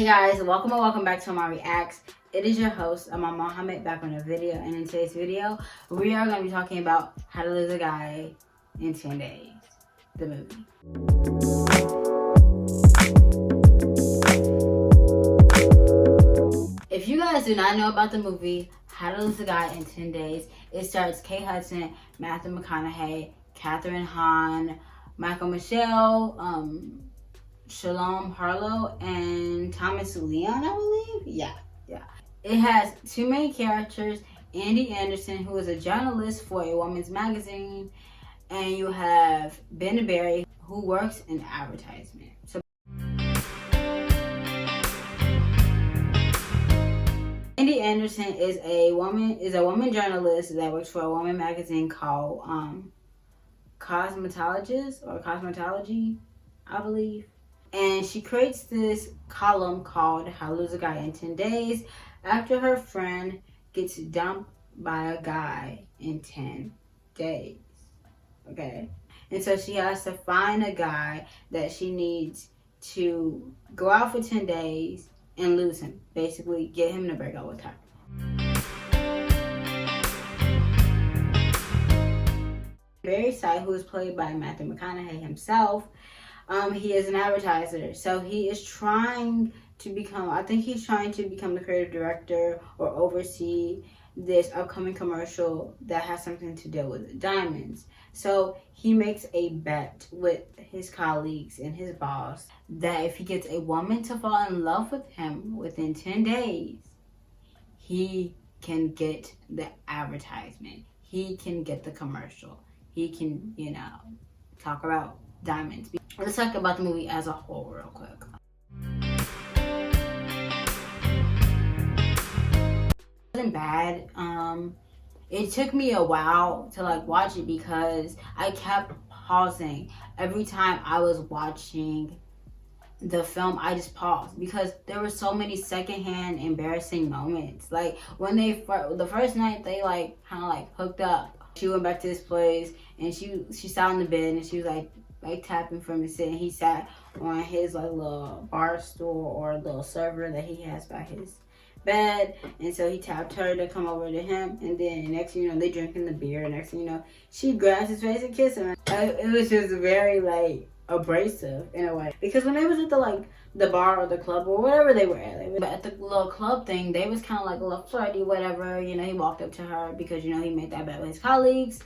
Hey guys, welcome or welcome back to my reacts. It is your host, Iman Mohammed, back on a video, and in today's video, we are going to be talking about How to Lose a Guy in 10 Days, the movie. If you guys do not know about the movie How to Lose a Guy in 10 Days, it stars Kate Hudson, Matthew McConaughey, Catherine Hahn, Michael Michelle, Shalom Harlow, and Thomas Leon, I believe. Yeah. It has two main characters, Andy Anderson, who is a journalist for a women's magazine, and you have Ben Barry, who works in advertisement. So Andy Anderson is a woman journalist that works for a woman magazine called Cosmetology, I believe. And she creates this column called How to Lose a Guy in 10 Days after her friend gets dumped by a guy in 10 days. Okay? And so she has to find a guy that she needs to go out for 10 days and lose him. Basically, get him to break up with her. Barry Side, who is played by Matthew McConaughey himself, he is an advertiser, so he is trying to become, the creative director or oversee this upcoming commercial that has something to do with diamonds. So he makes a bet with his colleagues and his boss that if he gets a woman to fall in love with him within 10 days, he can get the advertisement. He can get the commercial. He can, talk about diamonds. Let's talk about the movie as a whole real quick. It wasn't bad. It took me a while to watch it because I kept pausing. Every time I was watching the film, I just paused because there were so many secondhand embarrassing moments. Like when the first night they hooked up. She went back to this place and she sat on the bed and she was like tapping for him to sit, and he sat on his little bar stool or little server that he has by his bed, and so he tapped her to come over to him, and then next thing you know, they drinking the beer, next thing you know, she grabs his face and kisses him. It was just very abrasive in a way, because when they was at the bar or the club or whatever they were at the little club thing, they was kind of a little flirty, whatever, he walked up to her because he made that bet with his colleagues,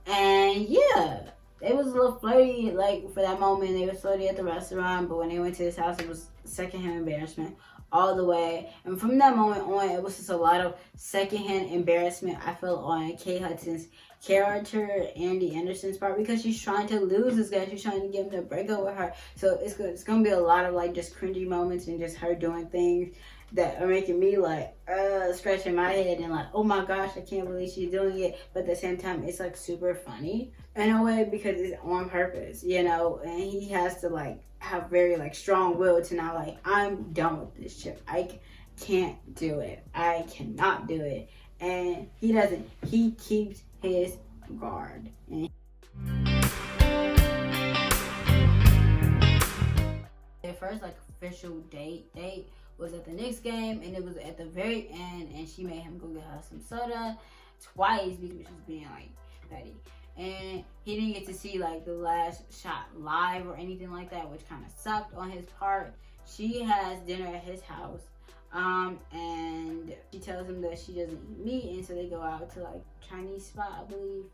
and yeah, it was a little flirty, for that moment. They were flirty at the restaurant, but when they went to his house, it was secondhand embarrassment all the way. And from that moment on, it was just a lot of secondhand embarrassment, I feel, on Kate Hudson's character, Andy Anderson's part, because she's trying to lose this guy. She's trying to get him to break up with her. So it's going to be a lot of, just cringy moments and just her doing things that are making me scratching my head and oh my gosh, I can't believe she's doing it. But at the same time, it's super funny in a way because it's on purpose, and he has to have very strong will to not I'm done with this shit. I can't do it. I cannot do it. And he doesn't. He keeps his guard. And their first official date was at the Knicks game, and it was at the very end, and she made him go get her some soda twice because she was being petty, and he didn't get to see the last shot live or anything like that, which kind of sucked on his part. She has dinner at his house, and she tells him that she doesn't eat meat, and so they go out to Chinese spot, I believe.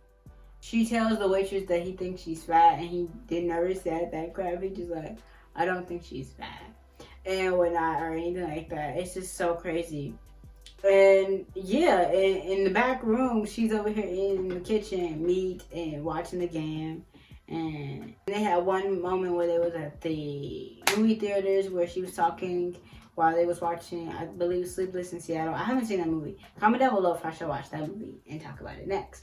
She tells the waitress that he thinks she's fat, and he didn't never say that crap. He just I don't think she's fat and whatnot or anything like that. It's just so crazy. And yeah, in the back room, she's over here in the kitchen, meat and watching the game. And they had one moment where they was at the movie theaters where she was talking while they was watching, I believe, Sleepless in Seattle. I haven't seen that movie. Comment down below if I should watch that movie and talk about it next.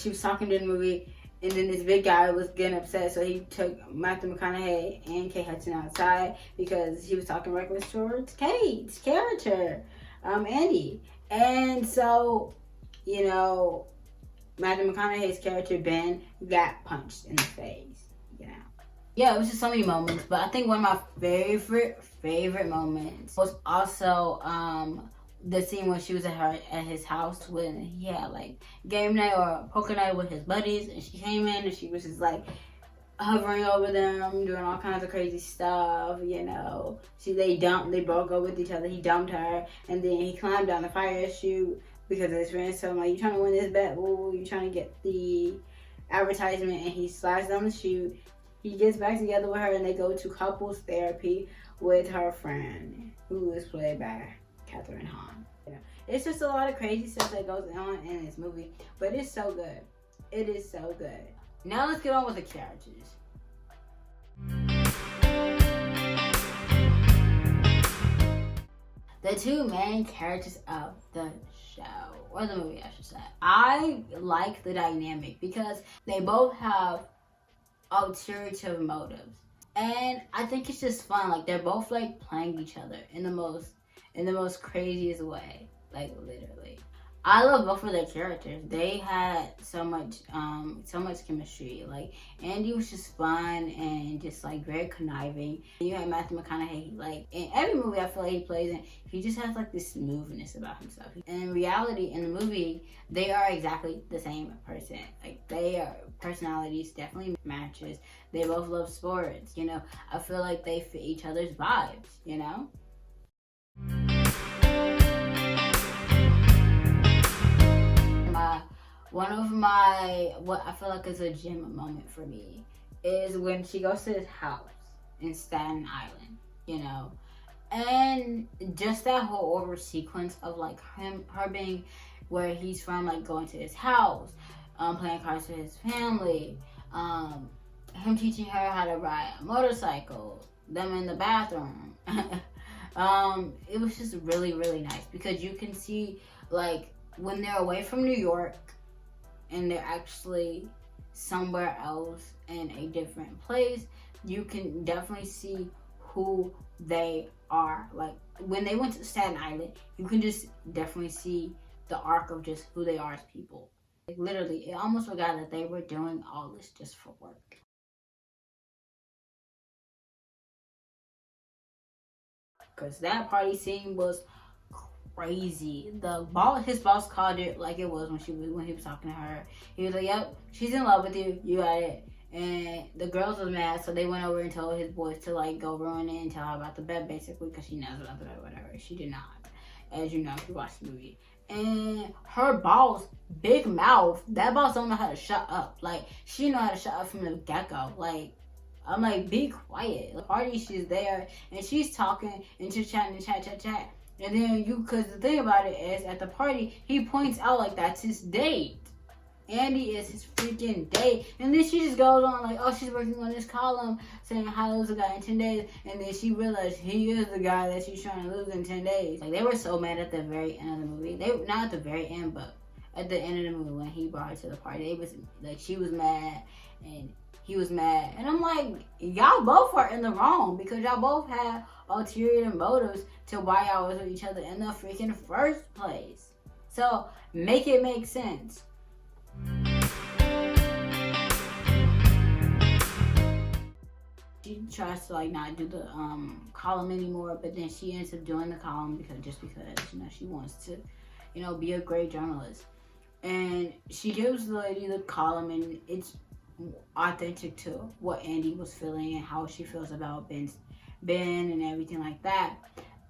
She was talking during the movie, and then this big guy was getting upset, so he took Matthew McConaughey and Kate Hudson outside because he was talking reckless towards Kate's character, Andy. And so, Matthew McConaughey's character, Ben, got punched in the face, Yeah, it was just so many moments. But I think one of my favorite moments was also the scene when she was at his house when he had like game night or poker night with his buddies, and she came in and she was just like hovering over them, doing all kinds of crazy stuff, you know. They broke up with each other. He dumped her, and then he climbed down the fire chute because of his friends. So I'm like, you trying to win this bet? Ooh, you trying to get the advertisement? And he slides down the chute. He gets back together with her, and they go to couples therapy with her friend, who is played by Catherine Hahn. You know, it's just a lot of crazy stuff that goes on in this movie, but it's so good. It is so good. Now let's get on with the characters. The two main characters of the show, or the movie I should say. I like the dynamic because they both have ulterior motives. And I think it's just fun. Like they're both like playing each other in the most craziest way. Like literally. I love both of their characters. They had so much chemistry. Like Andy was just fun and just like very conniving. You had Matthew McConaughey. Like in every movie I feel like he plays in, he just has like this smoothness about himself. And in reality, in the movie, they are exactly the same person. Like they are personalities definitely matches. They both love sports. You know, I feel like they fit each other's vibes. You know. One of my, what I feel like is a gem moment for me is when she goes to his house in Staten Island, you know, and just that whole over sequence of like her being where he's from, like going to his house, playing cards with his family, him teaching her how to ride a motorcycle, them in the bathroom. It was just really, really nice because you can see like when they're away from New York and they're actually somewhere else in a different place, you can definitely see who they are. Like when they went to Staten Island, you can just definitely see the arc of just who they are as people. Like literally, it almost forgot that they were doing all this just for work. Because that party scene was crazy. His boss called it like it was when he was talking to her. He was like, "Yep, she's in love with you. You got it." And the girls was mad, so they went over and told his boys to like go ruin it and tell her about the bet, basically, because she knows about the bet, whatever. She did not, as you know, if you watched the movie. And her boss, big mouth. That boss don't know how to shut up. Like she know how to shut up from the get go. Like I'm like, be quiet. The party, she's there and she's talking and chit-chatting and chat. And then because the thing about it is, at the party, he points out like that's his date. Andy is his freaking date. And then she just goes on like, oh, she's working on this column saying how to lose a guy in 10 days. And then she realized he is the guy that she's trying to lose in 10 days. Like, they were so mad at the very end of the movie. Not at the very end, but at the end of the movie when he brought her to the party. They was like, she was mad and he was mad. And I'm like, y'all both are in the wrong because y'all both had ulterior motives to why y'all was with each other in the freaking first place. So make it make sense. She tries to like not do the column anymore, but then she ends up doing the column because you know she wants to, you know, be a great journalist. And she gives the lady the column, and it's authentic to what Andy was feeling and how she feels about Ben and everything like that.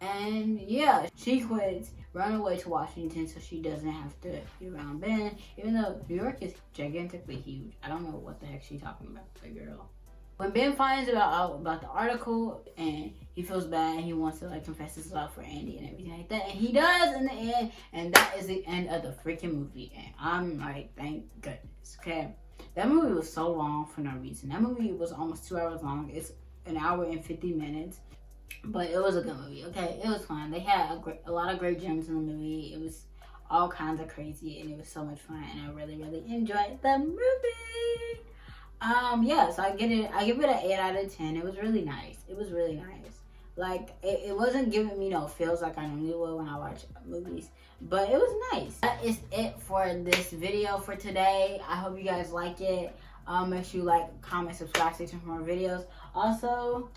And yeah, she quits, run away to Washington so she doesn't have to be around Ben, even though New York is gigantically huge. I don't know what the heck she's talking about, the girl. When Ben finds out about the article and he feels bad, he wants to like confess his love for Andy and everything like that, and he does in the end, and that is the end of the freaking movie. And I'm like, thank goodness. Okay, that movie was so long for no reason. That movie was almost 2 hours long. It's an hour and 50 minutes, but it was a good movie. Okay, it was fun. They had a lot of great gems in the movie. It was all kinds of crazy, and it was so much fun, and I really, really enjoyed the movie. Yeah, so I give it an 8 out of 10. It was really nice. Like, it wasn't giving me no feels like I normally would when I watch movies, but it was nice. That is it for this video for today. I hope you guys like it. Make sure you like, comment, subscribe, stay tuned for more videos. Also,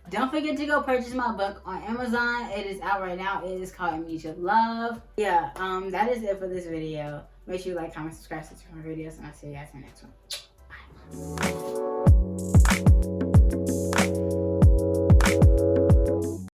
don't forget to go purchase my book on Amazon. It is out right now. It is called Mutual Love. Yeah, that is it for this video. Make sure you like, comment, subscribe, stay tuned for more videos, and I'll see you guys in the next one. Bye.